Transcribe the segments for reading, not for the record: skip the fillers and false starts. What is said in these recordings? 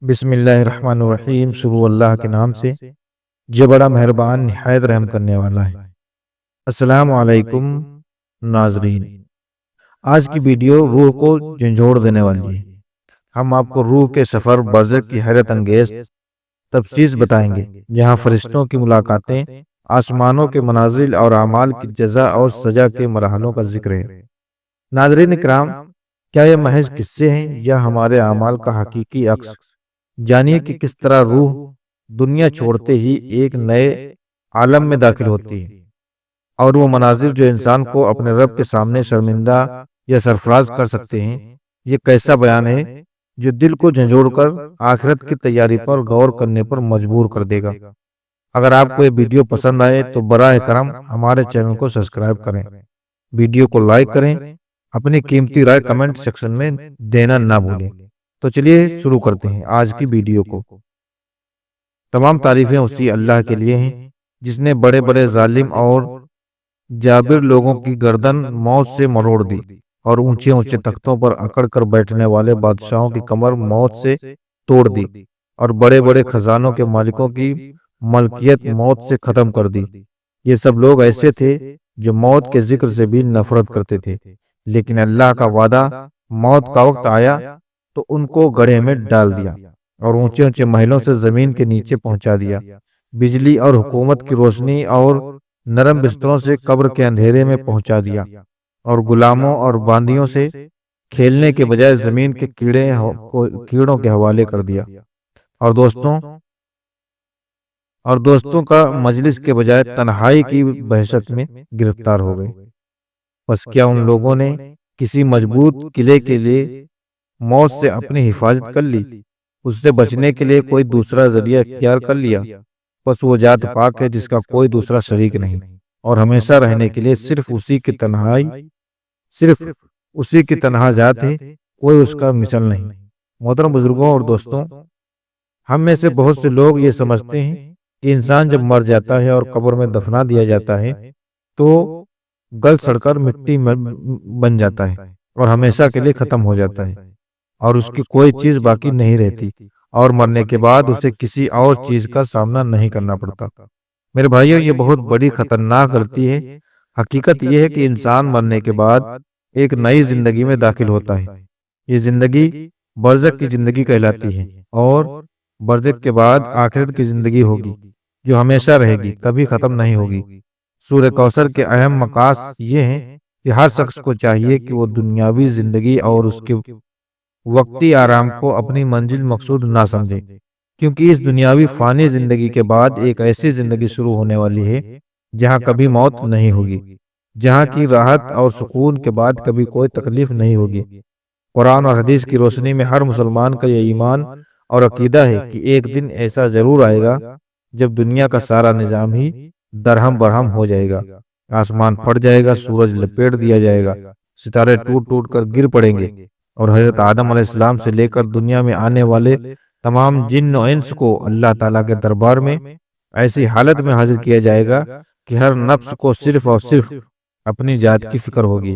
بسم اللہ الرحمن الرحیم۔ شروع اللہ کے نام سے جو بڑا مہربان نہایت رحم کرنے والا ہے۔ السلام علیکم ناظرین، آج کی ویڈیو روح کو جھنجھوڑ دینے والی ہے۔ ہم آپ کو روح کے سفر برزخ کی حیرت انگیز تفصیل بتائیں گے، جہاں فرشتوں کی ملاقاتیں، آسمانوں کے منازل اور اعمال کی جزا اور سزا کے مرحلوں کا ذکر ہے۔ ناظرین کرام، کیا یہ محض قصے ہیں یا ہمارے اعمال کا حقیقی عکس؟ جانیے کہ کس طرح روح دنیا چھوڑتے ہی ایک نئے عالم میں داخل ہوتی ہے، اور وہ مناظر جو انسان کو اپنے رب کے سامنے شرمندہ یا سرفراز کر سکتے ہیں۔ یہ کیسا بیان ہے جو دل کو جھنجھوڑ کر آخرت کی تیاری پر غور کرنے پر مجبور کر دے گا۔ اگر آپ کو یہ ویڈیو پسند آئے تو براہ کرم ہمارے چینل کو سبسکرائب کریں، ویڈیو کو لائک کریں، اپنی قیمتی رائے کمنٹ سیکشن میں دینا نہ بھولیں۔ تو چلیے شروع کرتے ہیں آج کی ویڈیو کو۔ تمام تعریفیں اسی اللہ کے لیے ہیں جس نے بڑے بڑے ظالم اور جابر لوگوں کی گردن موت سے مروڑ دی، اور اونچے اونچے تختوں پر اکڑ کر بیٹھنے والے بادشاہوں کی کمر موت سے توڑ دی، اور بڑے بڑے خزانوں کے مالکوں کی ملکیت موت سے ختم کر دی۔ یہ سب لوگ ایسے تھے جو موت کے ذکر سے بھی نفرت کرتے تھے، لیکن اللہ کا وعدہ موت کا وقت آیا تو ان کو گڑھے میں ڈال دیا، اور اونچے اونچے محلوں سے زمین کے نیچے پہنچا دیا۔ بجلی اور حکومت کی روشنی اور نرم بستروں سے قبر کے اندھیرے میں پہنچا دیا، اور غلاموں اور باندیوں سے کھیلنے کے بجائے زمین کے کیڑوں کے حوالے کر دیا، اور دوستوں کا مجلس کے بجائے تنہائی کی وحشت میں گرفتار ہو گئے۔ بس کیا ان لوگوں نے کسی مضبوط قلعے کے لیے موت سے اپنی حفاظت کر لی؟ اس سے بچنے کے لیے کوئی دوسرا ذریعہ اختیار کر لیا؟ بس وہ ذات پاک ہے جس کا کوئی دوسرا شریک نہیں، اور ہمیشہ رہنے کے لیے صرف اسی کی تنہا ذات ہے، کوئی اس کا مثل نہیں۔ محترم بزرگوں اور دوستوں، ہم میں سے بہت سے لوگ یہ سمجھتے ہیں کہ انسان جب مر جاتا ہے اور قبر میں دفنا دیا جاتا ہے تو گل سڑ کر مٹی میں بن جاتا ہے اور ہمیشہ کے لیے ختم ہو جاتا ہے، اور اس کی کوئی چیز باقی نہیں رہتی، اور مرنے کے بعد اسے کسی اور چیز کا سامنا نہیں کرنا پڑتا۔ میرے بھائیوں، یہ بہت بڑی خطرناک غلطی ہے۔ حقیقت یہ ہے کہ انسان مرنے کے بعد ایک نئی زندگی میں داخل ہوتا ہے۔ یہ زندگی برزخ کی زندگی کہلاتی ہے، اور برزخ کے بعد آخرت کی زندگی ہوگی جو ہمیشہ رہے گی، کبھی ختم نہیں ہوگی۔ سورہ کوثر کے اہم مقاصد یہ ہیں کہ ہر شخص کو چاہیے کہ وہ دنیاوی زندگی اور اس کے وقتی آرام کو اپنی منزل مقصود نہ سمجھے، کیونکہ اس دنیاوی فانی زندگی کے بعد ایک ایسی زندگی شروع ہونے والی ہے جہاں کبھی موت نہیں ہوگی، جہاں کی راحت اور سکون کے بعد کبھی کوئی تکلیف نہیں ہوگی۔ قرآن اور حدیث کی روشنی میں ہر مسلمان کا یہ ایمان اور عقیدہ ہے کہ ایک دن ایسا ضرور آئے گا جب دنیا کا سارا نظام ہی درہم برہم ہو جائے گا، آسمان پھٹ جائے گا، سورج لپیٹ دیا جائے گا، ستارے ٹوٹ ٹوٹ کر گر پڑیں گے، اور حضرت آدم علیہ السلام سے لے کر دنیا میں آنے والے تمام جن و انس کو اللہ تعالیٰ کے دربار میں ایسی حالت میں حاضر کیا جائے گا کہ ہر نفس کو صرف اور صرف اپنی ذات کی فکر ہوگی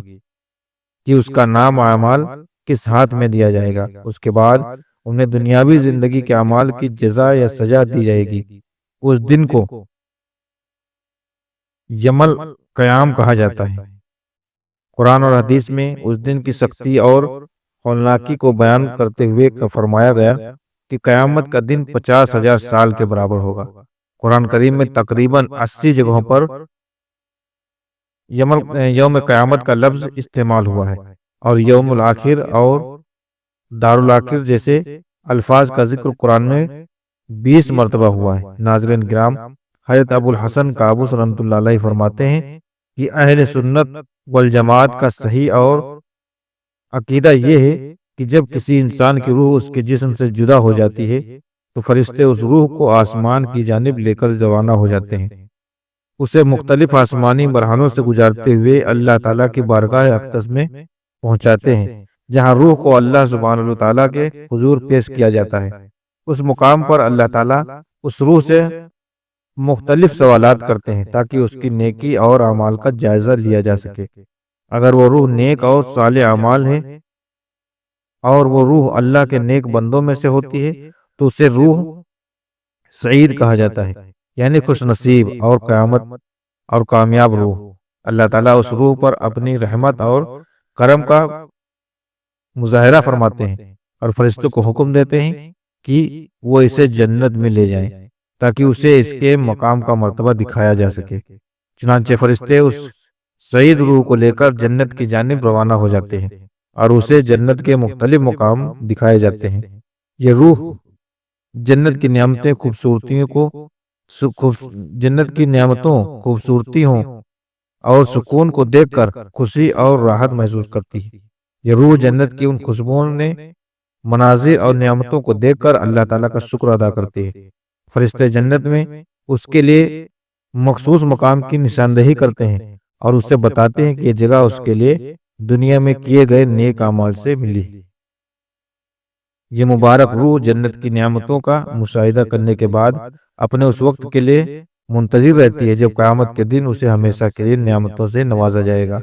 کہ اس کا نام اعمال کس ہاتھ میں دیا جائے گا۔ اس کے بعد انہیں دنیاوی زندگی کے اعمال کی جزا یا سزا دی جائے گی۔ اس دن کو یوم القیامہ کہا جاتا ہے۔ قرآن اور حدیث میں اس دن کی سختی اور ہولناکی کو بیان کرتے ہوئے فرمایا گیا کہ قیامت کا دن 50,000 سال کے برابر ہوگا۔ قرآن کریم میں تقریباً 80 جگہوں پر یوم قیامت کا لفظ استعمال ہوا ہے، اور یوم الآخر اور دارالآخر جیسے الفاظ کا ذکر قرآن میں 20 مرتبہ ہوا ہے۔ ناظرین کرام، حضرت ابو الحسن قابوس رحمۃ اللہ علیہ فرماتے ہیں کہ اہل سنت والجماعت کا صحیح اور عقیدہ یہ ہے کہ جب کسی انسان کی روح اس کے جسم سے جدا ہو جاتی ہے تو فرشتے اس روح کو آسمان کی جانب لے کر روانہ ہو جاتے ہیں، اسے مختلف آسمانی مرحلوں سے گزارتے ہوئے اللہ تعالیٰ کی بارگاہ اقدس میں پہنچاتے ہیں، جہاں روح کو اللہ سبحانہ و تعالیٰ کے حضور پیش کیا جاتا ہے۔ اس مقام پر اللہ تعالیٰ اس روح سے مختلف سوالات کرتے ہیں تاکہ اس کی نیکی اور اعمال کا جائزہ لیا جا سکے۔ اگر وہ روح نیک اور صالح اعمال ہے اور وہ روح اللہ کے نیک بندوں میں سے ہوتی ہے تو اسے روح سعید کہا جاتا ہے، یعنی خوش نصیب اور قیامت اور کامیاب روح۔ اللہ تعالیٰ اس روح پر اپنی رحمت اور کرم کا مظاہرہ فرماتے ہیں اور فرشتوں کو حکم دیتے ہیں کہ وہ اسے جنت میں لے جائیں تاکہ اسے اس کے مقام کا مرتبہ دکھایا جا سکے۔ چنانچہ فرشتے اس سعید روح کو لے کر جنت کی جانب روانہ ہو جاتے ہیں اور اسے جنت کے مختلف مقام دکھائے جاتے ہیں۔ یہ روح جنت کی نعمتیں جنت کی نعمتوں، خوبصورتیوں اور سکون کو دیکھ کر خوشی اور راحت محسوس کرتی ہے۔ یہ روح جنت کی ان خوشبوؤں نے مناظر اور نعمتوں کو دیکھ کر اللہ تعالیٰ کا شکر ادا کرتے ہیں۔ فرشتے جنت میں اس کے لیے مخصوص مقام کی نشاندہی کرتے ہیں اور اس سے بتاتے ہیں کہ یہ جگہ اس کے لیے دنیا میں کیے گئے نیک اعمال سے ملی۔ یہ مبارک روح جنت کی نعمتوں کا مشاہدہ کرنے کے بعد اپنے اس وقت کے لیے منتظر رہتی ہے جب قیامت کے دن اسے ہمیشہ کے لیے نعمتوں سے نوازا جائے گا۔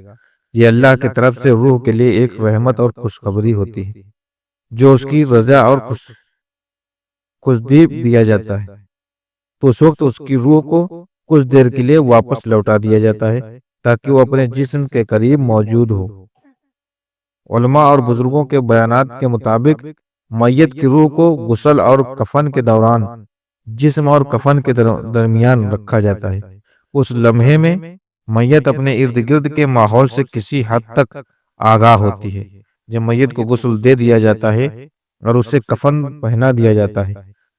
یہ اللہ کی طرف سے روح کے لیے ایک رحمت اور خوشخبری ہوتی ہے جو اس کی رضا اور خوشدیب دیا جاتا ہے، تو اس وقت اس کی روح کو کچھ دیر کے لیے واپس لوٹا دیا جاتا ہے تاکہ وہ اپنے جسم کے قریب موجود ہو۔ علماء اور بزرگوں کے بیانات کے مطابق میت کی روح کو غسل اور کفن کے دوران جسم اور کفن کے درمیان رکھا جاتا ہے۔ اس لمحے میں میت اپنے ارد گرد کے ماحول سے کسی حد تک آگاہ ہوتی ہے۔ جب میت کو غسل دے دیا جاتا ہے اور اسے کفن پہنا دیا جاتا ہے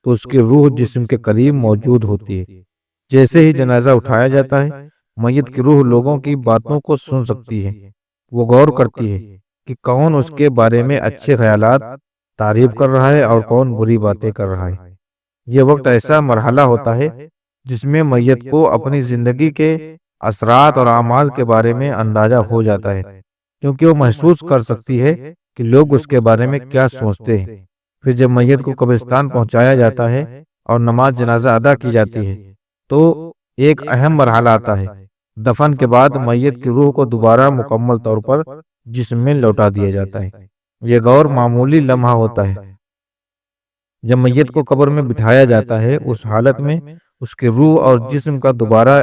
تو اس کی روح جسم کے قریب موجود ہوتی ہے۔ جیسے ہی جنازہ اٹھایا جاتا ہے، میت کی روح لوگوں کی باتوں کو سن سکتی ہے۔ وہ غور کرتی ہے کہ کون اس کے بارے میں اچھے خیالات تعریف کر رہا ہے اور کون بری باتیں کر رہا ہے۔ یہ وقت ایسا مرحلہ ہوتا ہے جس میں میت کو اپنی زندگی کے اثرات اور اعمال کے بارے میں اندازہ ہو جاتا ہے، کیونکہ وہ محسوس کر سکتی ہے کہ لوگ اس کے بارے میں کیا سوچتے ہیں۔ پھر جب میت کو قبرستان پہنچایا جاتا ہے اور نماز جنازہ ادا کی جاتی ہے تو ایک اہم مرحلہ آتا ہے۔ دفن کے بعد میت کی روح کو دوبارہ مکمل طور پر جسم میں لوٹا دیا جاتا ہے۔ یہ غیر معمولی لمحہ ہوتا ہے۔ جب میت کو قبر میں بٹھایا جاتا ہے، اس حالت میں اس کی روح اور جسم کا دوبارہ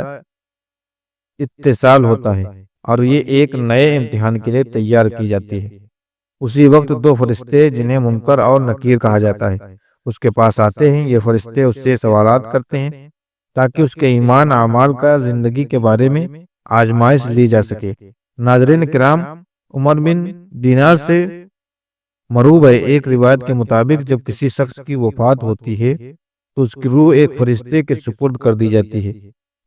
اتصال ہوتا ہے اور یہ ایک نئے امتحان کے لیے تیار کی جاتی ہے۔ اسی وقت دو فرشتے جنہیں منکر اور نکیر کہا جاتا ہے اس کے پاس آتے ہیں۔ یہ فرشتے اس سے سوالات کرتے ہیں تاکہ اس کے ایمان اعمال کا زندگی کے بارے میں آزمائش لی جا سکے۔ ناظرین کرام، عمر بن دینار سے مروب ہے، ایک روایت کے مطابق جب کسی شخص کی وفات ہوتی ہے تو اس کی روح ایک فرشتے کے سپرد کر دی جاتی ہے۔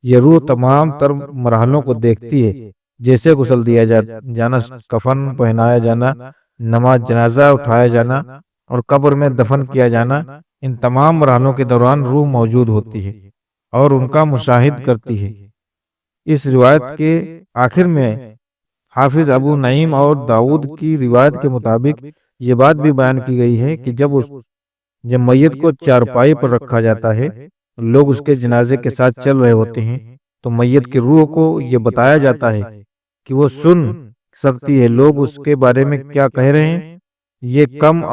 یہ روح تمام تر مرحلوں کو دیکھتی ہے، جیسے غسل دیا جانا، کفن پہنایا جانا، نماز جنازہ اٹھایا جانا اور قبر میں دفن کیا جانا۔ ان تمام مرحلوں کے دوران روح موجود ہوتی ہے اور ان کا مشاہد کرتی ہے۔ اس روایت کے آخر میں حافظ ابو نعیم اور داؤد کی روایت کے مطابق یہ بات بھی بیان کی گئی ہے کہ جب میت کو چارپائی پر رکھا جاتا ہے، لوگ اس کے جنازے کے ساتھ چل رہے ہوتے ہیں، تو میت کی روح کو یہ بتایا جاتا ہے کہ وہ سن سکتی ہے لوگ اس کے بارے میں کیا کہہ رہے ہیں۔ یہ کم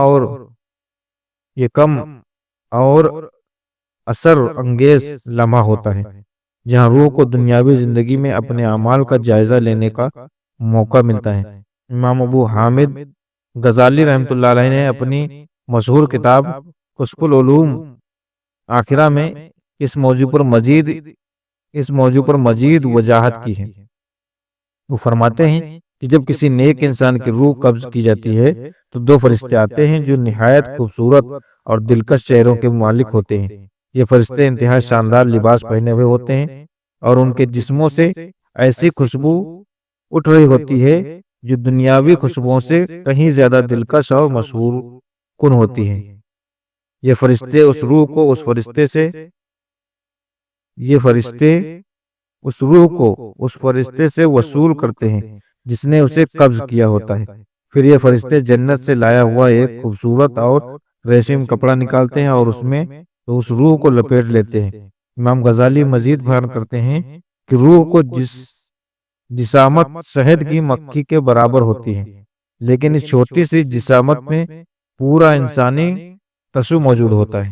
اور اثر انگیز لمحہ ہوتا ہے جہاں روح کو دنیاوی زندگی میں اپنے اعمال کا جائزہ لینے کا موقع ملتا ہے۔ امام ابو حامد غزالی رحمۃ اللہ علیہ نے اپنی مشہور کتاب کشف العلوم آخرہ میں اس موضوع پر مزید وضاحت کی ہے۔ وہ فرماتے ہیں کہ جب کسی نیک انسان کی روح قبض کی جاتی ہے تو دو فرشتے آتے ہیں جو نہایت خوبصورت اور دلکش چہروں کے مالک ہوتے ہیں۔ یہ فرشتے انتہائی شاندار لباس پہنے ہوئے ہوتے ہیں اور ان کے جسموں سے ایسی خوشبو اٹھ رہی ہوتی ہے جو دنیاوی خوشبوؤں سے کہیں زیادہ دلکش اور مشہور کن ہوتی ہے۔ یہ فرشتے اس روح کو اس فرشتے سے وصول کرتے ہیں جس نے اسے قبض کیا ہوتا ہے۔ پھر یہ فرشتے جنت سے لایا ہوا ایک خوبصورت اور ریشم کپڑا نکالتے ہیں اور اس روح کو لپیٹ لیتے ہیں۔ امام غزالی مزید بیان کرتے ہیں کہ روح کو جسامت شہد کی مکھی کے برابر ہوتی ہے، لیکن اس چھوٹی سی جسامت میں پورا انسانی تشو موجود ہوتا ہے۔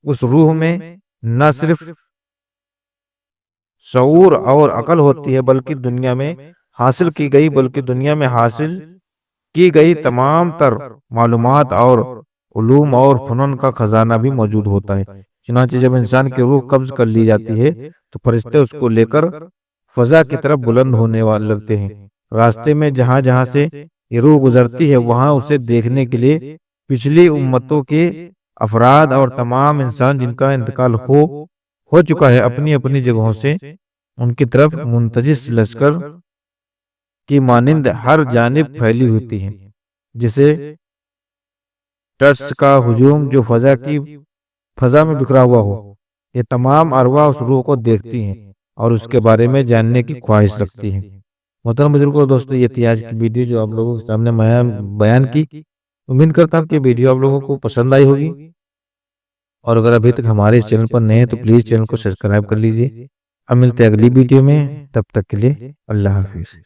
اس روح میں نہ صرف شعور اور عقل ہوتی ہے بلکہ دنیا میں حاصل کی گئی تمام تر معلومات اور علوم اور فنون کا خزانہ بھی موجود ہوتا ہے۔ چنانچہ جب انسان کی روح قبض کر لی جاتی ہے تو فرشتے اس کو لے کر فضا کی طرف بلند ہونے والے لگتے ہیں۔ راستے میں جہاں جہاں سے یہ روح گزرتی ہے وہاں اسے دیکھنے کے لیے پچھلی امتوں کے افراد اور تمام انسان جن کا انتقال ہو چکا ہے اپنی اپنی جگہوں سے ان کی طرف منتجس لشکر کی مانند ہر جانب پھیلی ہوتی ہیں، جسے ٹرس کا ہجوم جو فضا میں بکھرا ہوا ہو۔ یہ تمام ارواح اس روح کو دیکھتی ہیں اور اس کے بارے میں جاننے کی خواہش رکھتی ہیں۔ محترم بزرگوں دوستو، یہ تھی آج کی ویڈیو جو آپ لوگوں کے سامنے بیان کی۔ امید کرتا ہوں کہ ویڈیو آپ لوگوں کو پسند آئی ہوگی، اور اگر ابھی تک ہمارے اس چینل پر نئے ہیں تو پلیز چینل کو سبسکرائب کر لیجئے۔ اب ملتے ہیں اگلی ویڈیو میں، تب تک کے لیے اللہ حافظ۔